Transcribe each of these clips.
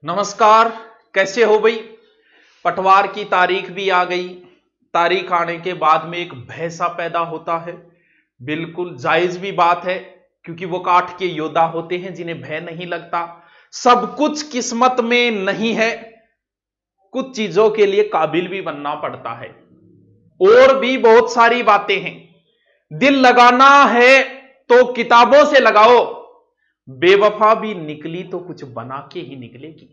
नमस्कार। कैसे हो भाई। पटवार की तारीख भी आ गई। तारीख आने के बाद में एक भय सा पैदा होता है। बिल्कुल जायज भी बात है, क्योंकि वो काठ के योद्धा होते हैं जिन्हें भय नहीं लगता। सब कुछ किस्मत में नहीं है, कुछ चीजों के लिए काबिल भी बनना पड़ता है। और भी बहुत सारी बातें हैं। दिल लगाना है तो किताबों से लगाओ, बेवफा भी निकली तो कुछ बना के ही निकलेगी।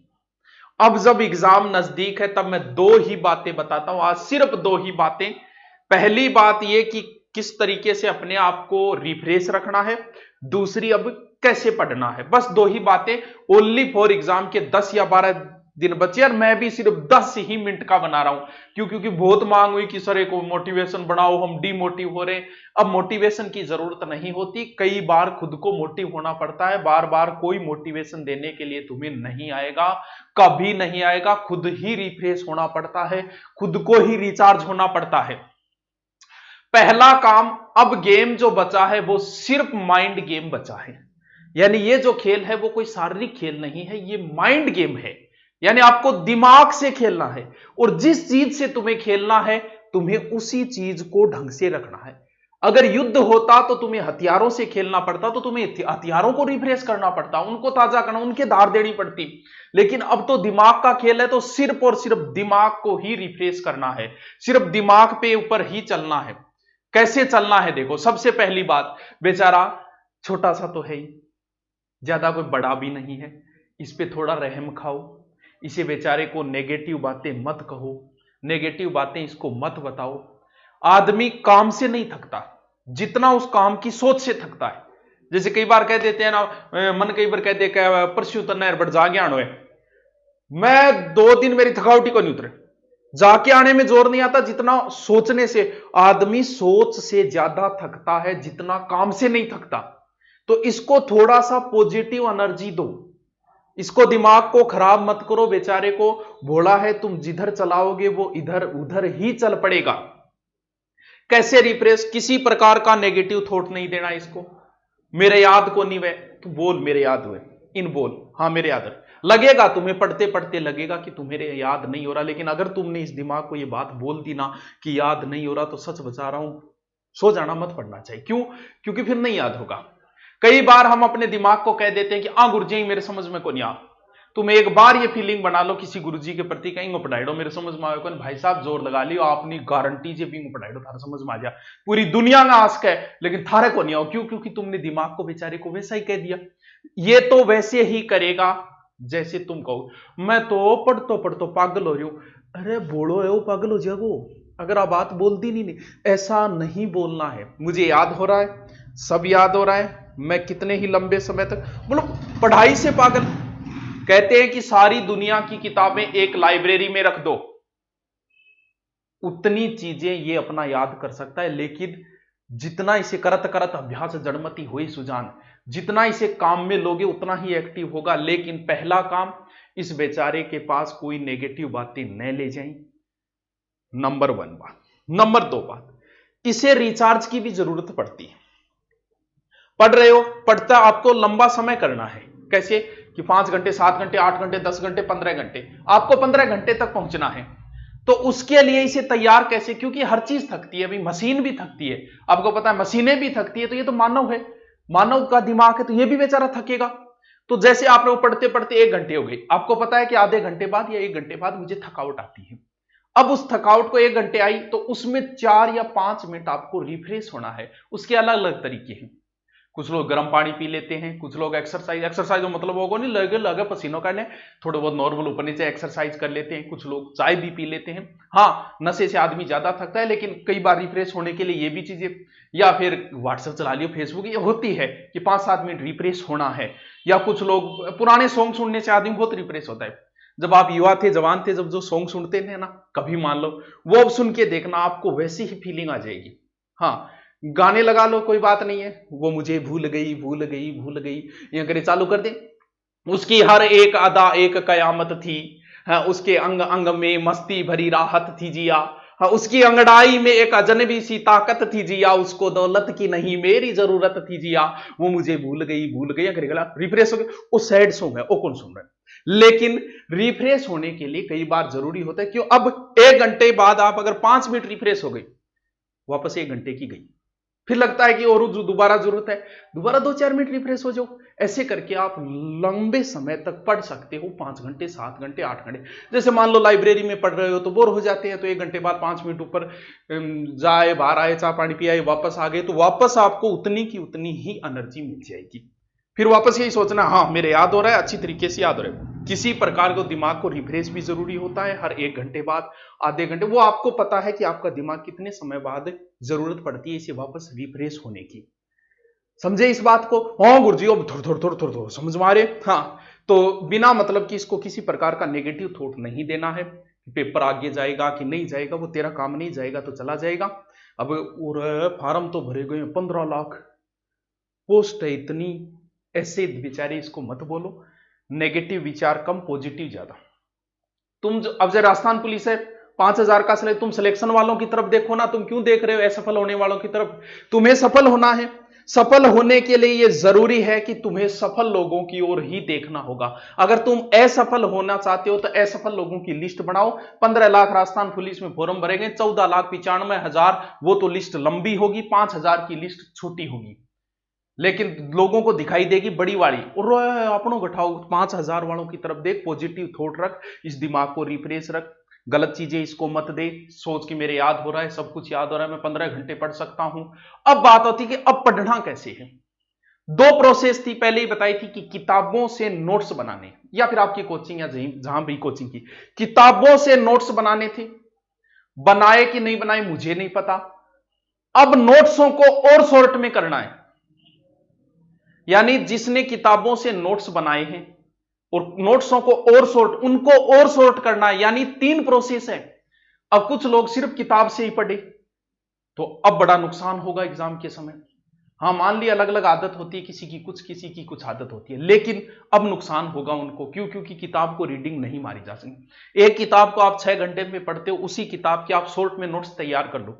अब जब एग्जाम नजदीक है तब मैं दो ही बातें बताता हूं, आज सिर्फ दो ही बातें। पहली बात यह कि किस तरीके से अपने आप को रिफ्रेश रखना है, दूसरी अब कैसे पढ़ना है। बस दो ही बातें, ओनली फॉर एग्जाम के 10 या 12 दिन बचे और मैं भी सिर्फ 10 ही मिनट का बना रहा हूं। क्योंकि बहुत मांग हुई कि सर एक मोटिवेशन बनाओ, हम डिमोटिव हो रहे हैं। अब मोटिवेशन की जरूरत नहीं होती, कई बार खुद को मोटिव होना पड़ता है। बार बार कोई मोटिवेशन देने के लिए तुम्हें नहीं आएगा, कभी नहीं आएगा। खुद ही रिफ्रेश होना पड़ता है, खुद को ही रिचार्ज होना पड़ता है। पहला काम, अब गेम जो बचा है वो सिर्फ माइंड गेम बचा है। यानी ये जो खेल है वो कोई शारीरिक खेल नहीं है, ये माइंड गेम है। यानी आपको दिमाग से खेलना है, और जिस चीज से तुम्हें खेलना है तुम्हें उसी चीज को ढंग से रखना है। अगर युद्ध होता तो तुम्हें हथियारों से खेलना पड़ता, तो तुम्हें हथियारों को रिफ्रेश करना पड़ता, उनको ताजा करना, उनके धार देनी पड़ती। लेकिन अब तो दिमाग का खेल है, तो सिर्फ और सिर्फ दिमाग को ही रिफ्रेश करना है, सिर्फ दिमाग पे ऊपर ही चलना है। कैसे चलना है देखो, सबसे पहली बात, बेचारा छोटा सा तो है ही, ज्यादा कोई बड़ा भी नहीं है, इस पे थोड़ा रहम खाओ। इसे बेचारे को नेगेटिव बातें मत कहो, नेगेटिव बातें इसको मत बताओ। आदमी काम से नहीं थकता जितना उस काम की सोच से थकता है। जैसे कई बार कह देते हैं ना, मन कई बार कह दे परसों तो नहर बढ़ जाके आनो है, मैं 2 दिन मेरी थकावटी को नहीं उतरे। जाके आने में जोर नहीं आता जितना सोचने से। आदमी सोच से ज्यादा थकता है जितना काम से नहीं थकता। तो इसको थोड़ा सा पॉजिटिव एनर्जी दो, इसको दिमाग को खराब मत करो। बेचारे को भोला है, तुम जिधर चलाओगे वो इधर उधर ही चल पड़ेगा। कैसे रिफ्रेश, किसी प्रकार का नेगेटिव थॉट नहीं देना इसको। मेरे याद को नहीं वे, तू बोल मेरे याद हुए, इन बोल हाँ मेरे याद है। लगेगा तुम्हें पढ़ते पढ़ते लगेगा कि तुम्हें याद नहीं हो रहा, लेकिन अगर तुमने इस दिमाग को ये बात बोल दी ना कि याद नहीं हो रहा, तो सच बता रहा हूं, सो जाना, मत पढ़ना चाहिए। क्यों? क्योंकि फिर नहीं याद होगा। कई बार हम अपने दिमाग को कह देते हैं कि आ गुरुजी मेरे समझ में को नहीं आ। तुम एक बार ये फीलिंग बना लो किसी गुरुजी के प्रति, कहीं पढ़ाई मेरे समझ में आए, भाई साहब जोर लगा लियो, आपने गारंटी से भी पढ़ाई थारा समझ में आ जा। पूरी दुनिया में आस्क है, लेकिन थारे को नहीं आओ। क्यों? क्योंकि तुमने दिमाग को बेचारे को वैसा ही कह दिया। ये तो वैसे ही करेगा जैसे तुम कहो। मैं तो पढ़तो पागल हो रही हूं। अरे बोलो है वो पागल हो जाओ, अगर आप बात बोलती नहीं, ऐसा नहीं बोलना है। मुझे याद हो रहा है, सब याद हो रहा है, मैं कितने ही लंबे समय तक बोलो पढ़ाई से पागल। कहते हैं कि सारी दुनिया की किताबें एक लाइब्रेरी में रख दो, उतनी चीजें ये अपना याद कर सकता है। लेकिन जितना इसे करत करत अभ्यास जड़मति हुई सुजान, जितना इसे काम में लोगे उतना ही एक्टिव होगा। लेकिन पहला काम, इस बेचारे के पास कोई नेगेटिव बातें न ले जाएं, नंबर 1 बात। नंबर 2 बात, इसे रिचार्ज की भी जरूरत पड़ती है। पढ़ रहे हो, पढ़ता आपको लंबा समय करना है। कैसे? कि 5 घंटे, 7 घंटे, 8 घंटे, 10 घंटे, 15 घंटे, आपको 15 घंटे तक पहुंचना है। तो उसके लिए इसे तैयार कैसे? क्योंकि हर चीज थकती है, अभी मशीन भी थकती है, आपको पता है, मशीनें भी थकती है। तो ये तो मानव है, मानव का दिमाग है, तो ये भी बेचारा थकेगा। तो जैसे आपने वो पढ़ते पढ़ते 1 घंटे हो गई, आपको पता है कि आधे घंटे बाद या 1 घंटे बाद मुझे थकावट आती है। अब उस थकावट को 1 घंटे आई, तो उसमें 4 या 5 मिनट आपको रिफ्रेश होना है। उसके अलग अलग तरीके हैं। कुछ लोग गर्म पानी पी लेते हैं, कुछ लोग एक्सरसाइज मतलब होगा नहीं, लगे लगे पसीनों करने, थोड़े बहुत नॉर्मल ऊपर नीचे एक्सरसाइज कर लेते हैं। कुछ लोग चाय भी पी लेते हैं। हाँ, नशे से आदमी ज्यादा थकता है, लेकिन कई बार रिफ्रेश होने के लिए ये भी चीजें, या फिर व्हाट्सएप चला लियो, फेसबुक, ये होती है कि 5-7 मिनट रिफ्रेश होना है। या कुछ लोग पुराने सॉन्ग सुनने से आदमी बहुत रिफ्रेश होता है। जब आप युवा थे, जवान थे, जब जो सॉन्ग सुनते थे ना, कभी मान लो वो अब सुन के देखना, आपको वैसी ही फीलिंग आ जाएगी। हाँ, गाने लगा लो, कोई बात नहीं है, वो मुझे भूल गई भूल गई भूल गई, ये करे चालू कर दे। उसकी हर एक अदा एक कयामत थी, हाँ, उसके अंग अंग में मस्ती भरी राहत थी जिया, हाँ, उसकी अंगड़ाई में एक अजनबी सी ताकत थी जिया, उसको दौलत की नहीं मेरी जरूरत थी जिया, वो मुझे भूल गई भूल गई। अगर गला रिफ्रेश हो गया, वो सैड सॉन्ग है, वो कौन सुन रहा है? लेकिन रिफ्रेश होने के लिए कई बार जरूरी होता है। क्यों? अब 1 घंटे बाद आप अगर 5 मिनट रिफ्रेश हो गई, वापस 1 घंटे की गई, फिर लगता है कि और दोबारा जरूरत है, दोबारा 2-4 मिनट रिफ्रेश हो जाओ। ऐसे करके आप लंबे समय तक पढ़ सकते हो, 5 घंटे, 7 घंटे, 8 घंटे। जैसे मान लो लाइब्रेरी में पढ़ रहे हो तो बोर हो जाते हैं, तो 1 घंटे बाद 5 मिनट ऊपर जाए, बाहर आए, चाय पानी पियाए, वापस आ गए, तो वापस आपको उतनी की उतनी ही एनर्जी मिल जाएगी। फिर वापस यही सोचना, हाँ मेरे याद हो रहा है, अच्छी तरीके से याद हो रहा है। किसी प्रकार को दिमाग को रिफ्रेश भी जरूरी होता है, हर 1 घंटे बाद, आधे घंटे, वो आपको पता है कि आपका दिमाग कितने समय बाद जरूरत पड़ती है इसे वापस रिफ्रेश होने की। समझे इस बात को? हाँ गुरुजी, अब थोड़ा समझ मारे। हाँ, तो बिना मतलब कि इसको किसी प्रकार का नेगेटिव थॉट नहीं देना है। पेपर आगे जाएगा कि नहीं जाएगा, वो तेरा काम नहीं, जाएगा तो चला जाएगा। अब और फार्म तो भरे गए 15 लाख, पोस्ट है इतनी, ऐसे बेचारे इसको मत बोलो। नेगेटिव विचार कम, पॉजिटिव ज्यादा। तुम जो अब जो राजस्थान पुलिस है 5,000 का सिलेक्शन, तुम सिलेक्शन वालों की तरफ देखो ना, तुम क्यों देख रहे हो असफल होने वालों की तरफ? तुम्हें सफल होना है। सफल होने के लिए यह जरूरी है कि तुम्हें सफल लोगों की ओर ही देखना होगा। अगर तुम असफल होना चाहते हो तो असफल लोगों की लिस्ट बनाओ। 15 लाख राजस्थान पुलिस में फॉर्म भरेंगे, 14,95,000, वो तो लिस्ट लंबी होगी, 5,000 की लिस्ट छोटी होगी, लेकिन लोगों को दिखाई देगी बड़ी वाली। और अपनों घटाओ 5,000 वालों की तरफ देख, पॉजिटिव थॉट रख, इस दिमाग को रिफ्रेश रख, गलत चीजें इसको मत दे। सोच कि मेरे याद हो रहा है, सब कुछ याद हो रहा है, मैं 15 घंटे पढ़ सकता हूं। अब बात होती कि अब पढ़ना कैसे है। 2 प्रोसेस थी, पहले ही बताई थी कि किताबों से नोट्स बनाने, या फिर आपकी कोचिंग या जहां भी कोचिंग की, किताबों से नोट्स बनाने थे। बनाए कि नहीं बनाए मुझे नहीं पता। अब नोट्सों को और शॉर्ट में करना है, यानी जिसने किताबों से नोट्स बनाए हैं और नोट्सों को और शॉर्ट, उनको और शॉर्ट करना है, यानी 3 प्रोसेस है। अब कुछ लोग सिर्फ किताब से ही पढ़े, तो अब बड़ा नुकसान होगा एग्जाम के समय। हाँ, मान लिया अलग अलग आदत होती है, किसी की कुछ, किसी की कुछ आदत होती है, लेकिन अब नुकसान होगा उनको। क्यों? क्योंकि किताब को रीडिंग नहीं मारी जा सकती। एक किताब को आप 6 घंटे में पढ़ते हो, उसी किताब के आप शॉर्ट में नोट्स तैयार कर लो,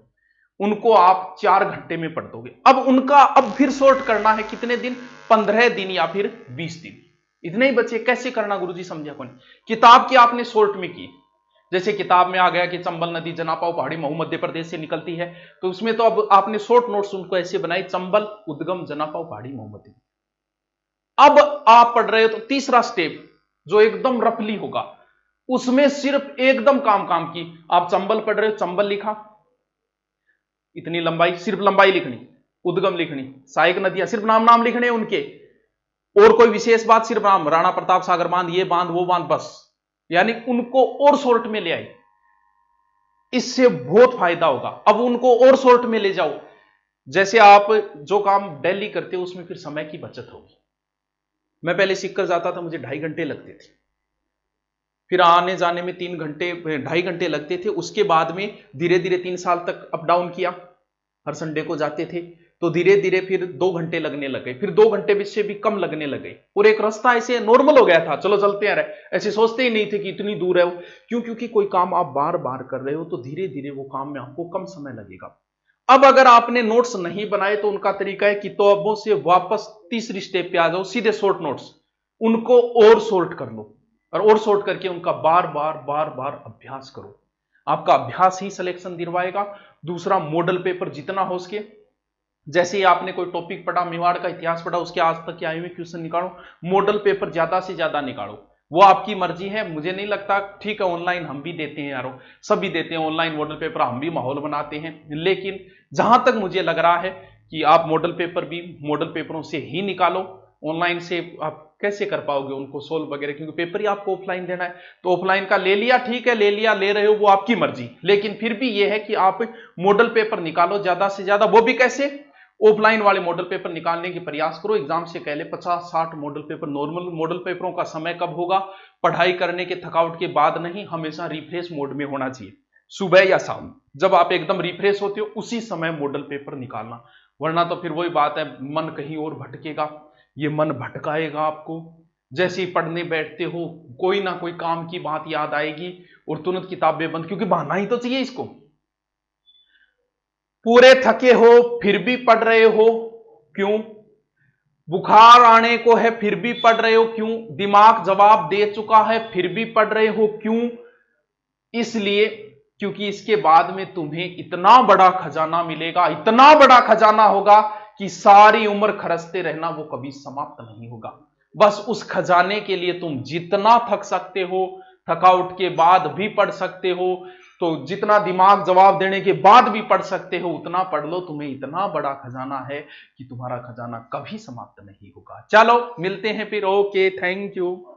उनको आप 4 घंटे में पढ़ दोगे। अब उनका अब फिर शॉर्ट करना है, कितने दिन? 15 दिन या फिर 20 दिन, इतने ही बचे। कैसे करना गुरुजी समझा कौन? किताब की आपने शॉर्ट में की, जैसे किताब में आ गया कि चंबल नदी जनापाव पहाड़ी महू मध्य प्रदेश से निकलती है, तो उसमें तो अब आपने शॉर्ट नोट्स उनको ऐसे बनाई, चंबल उद्गम जनापाव पहाड़ी महू मध्य। अब आप पढ़ रहे हो तो तीसरा स्टेप जो एकदम रफली होगा, उसमें सिर्फ एकदम काम की, आप चंबल पढ़ रहे हो, चंबल लिखा, इतनी लंबाई, सिर्फ लंबाई लिखनी, उद्गम लिखनी, सहायक नदियां सिर्फ नाम नाम लिखने उनके, और कोई विशेष बात सिर्फ नाम, राणा प्रताप सागर बांध, ये बांध वो बांध, बस। यानी उनको और शॉर्ट में ले आई, इससे बहुत फायदा होगा। अब उनको और शॉर्ट में ले जाओ, जैसे आप जो काम डेली करते हो उसमें फिर समय की बचत होगी। मैं पहले सीखकर जाता था, मुझे 2.5 घंटे लगते थे, फिर आने जाने में 3 घंटे, 2.5 घंटे लगते थे। उसके बाद में धीरे धीरे 3 साल तक अप डाउन किया, हर संडे को जाते थे, तो धीरे धीरे फिर 2 घंटे लगने लगे, फिर 2 घंटे से भी कम लगने लगे, और एक रास्ता ऐसे नॉर्मल हो गया था, चलो चलते हैं, ऐसे सोचते ही नहीं थे कि इतनी दूर है वो। क्यों? क्योंकि कोई काम आप बार बार कर रहे हो तो धीरे धीरे वो काम में आपको कम समय लगेगा। अब अगर आपने नोट्स नहीं बनाए तो उनका तरीका है किताबों से वापस तीसरी स्टेप पे आ जाओ, सीधे शॉर्ट नोट्स, उनको और शॉर्ट कर लो, और शॉर्ट करके उनका बार बार अभ्यास करो। आपका अभ्यास ही सिलेक्शन दिलवाएगा। दूसरा, मॉडल पेपर जितना हो सके, जैसे ही आपने कोई टॉपिक पढ़ा, मेवाड़ का इतिहास पढ़ा, उसके आज तक के आए हुए क्वेश्चन निकालो, मॉडल पेपर ज्यादा से ज्यादा निकालो। वो आपकी मर्जी है, मुझे नहीं लगता, ठीक है ऑनलाइन हम भी देते हैं यारो, सभी देते हैं ऑनलाइन मॉडल पेपर, हम भी माहौल बनाते हैं, लेकिन जहां तक मुझे लग रहा है कि आप मॉडल पेपर भी मॉडल पेपरों से ही निकालो। ऑनलाइन से आप कैसे कर पाओगे उनको सोल्व वगैरह, क्योंकि पेपर ही आपको ऑफलाइन देना है। तो ऑफलाइन का ले लिया, ठीक है, ले लिया, ले रहे हो, वो आपकी मर्जी, लेकिन फिर भी ये है कि आप मॉडल पेपर निकालो ज्यादा से ज्यादा। वो भी कैसे? ऑफलाइन वाले मॉडल पेपर निकालने की प्रयास करो। एग्जाम से पहले 50-60 मॉडल पेपर। नॉर्मल मॉडल पेपरों का समय कब होगा? पढ़ाई करने के थकावट के बाद नहीं, हमेशा रिफ्रेश मोड में होना चाहिए, सुबह या शाम, जब आप एकदम रिफ्रेश होते हो उसी समय मॉडल पेपर निकालना। वरना तो फिर वही बात है, मन कहीं और भटकेगा, ये मन भटकाएगा आपको। जैसे ही पढ़ने बैठते हो कोई ना कोई काम की बात याद आएगी और तुरंत किताबें बंद, क्योंकि बहाना ही तो चाहिए इसको। पूरे थके हो फिर भी पढ़ रहे हो, क्यों? बुखार आने को है फिर भी पढ़ रहे हो क्यों? दिमाग जवाब दे चुका है फिर भी पढ़ रहे हो क्यों? इसलिए क्योंकि इसके बाद में तुम्हें इतना बड़ा खजाना मिलेगा, इतना बड़ा खजाना होगा कि सारी उम्र खरचते रहना वो कभी समाप्त नहीं होगा। बस उस खजाने के लिए तुम जितना थक सकते हो, थकाउट के बाद भी पढ़ सकते हो, तो जितना दिमाग जवाब देने के बाद भी पढ़ सकते हो उतना पढ़ लो। तुम्हें इतना बड़ा खजाना है कि तुम्हारा खजाना कभी समाप्त नहीं होगा। चलो मिलते हैं फिर। Okay, thank you.